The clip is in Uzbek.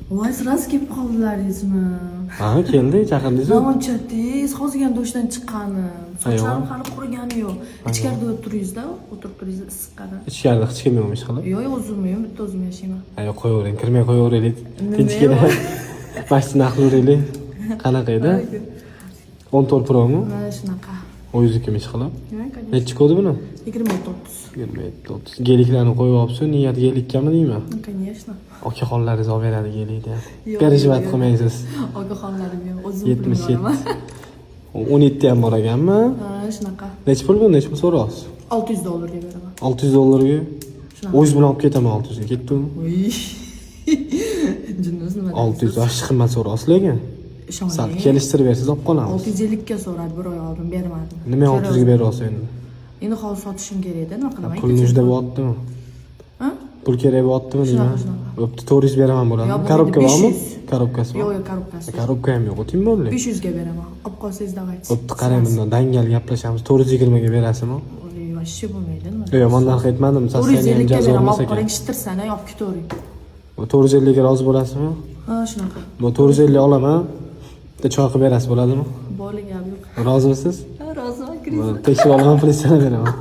Voy, siz kelib qoldilaringizmi? Ha, keldi, chaqirdingiz. Nonchatingiz hozirgina dushdan chiqqanim. Sochlarim hali qurigani yo'q. Ichkarida o'tiringizda, o'tirib turingizda issiqqada. Ichkarida hech kim yo'qmi ish qilib? Yo'q, o'zimmi, bitta o'zim yashayman. Yo'q, qo'yavering, kirmay qo'yaveraylik. Tinchgina. Mashina aqlaylik. Qanaqa edi? 14 Promi? Mana shunaqa. O'zingiz ish qilib. Nima qilasiz? Nechi kodi buni? 29. 27, 30. Geliklarni qo'yib olibsiz, niyat gelikkami deyman? Конечно. Okaxonlaringiz olib beradi gelikni. Perejvat qilmaysiz. Okaxonlarim yo'q, o'zim 77. bilaman. 17 ham bor ekanmi? Ha, shunaqa. Nechi pul bu? Nechi pul so'rayapsiz? $600 beraman. $600 Shunaqa. o'zingiz bilan olib ketaman 600 ga. Ketdimi? Voy. Jinniz nima? 600 oshchi qimmat so'rayapsiz lekin. Sal kelishtirib bersangiz olib qolamiz. 650 ga so'radi, bir oy oldin bermadim. Nima 600 ga beryapsiz endi? Endi hozir sotishim kerak edi, nima qilaman? Pulni juda bo'lyaptimi? Ha? Pul kerak bo'lyaptimi deyman. Shunaqa. Bo'pti, 400 beraman bo'ladi. Yo'q, Korobka bormi? 500. Korobkasi bor. Yo'q, korobkasi. Korobka ham yo'q, o'ting bo'ldi. 500 ga beraman. Olib qolsangiz davaychi. Bo'pti, qarang bundan dangal gaplashamiz. 420 ga berasizmi? Voy, bo'lmaydi nima? Yomon narx aytmadim, sassani ham 450 ga jazo beraman. olmas Olib ekan. qoling, shitirsani, olib ketavering. 450 ga rozi bo'lasizmi? Ha, shunaqa. Bu 450 olaman. Bitta choy qilib berasiz bo'ladimi? Bo'ling, gap yo'q. Rozimisiz? Ha, roziman, kiring. Tekshirib olaman, pulini beraman.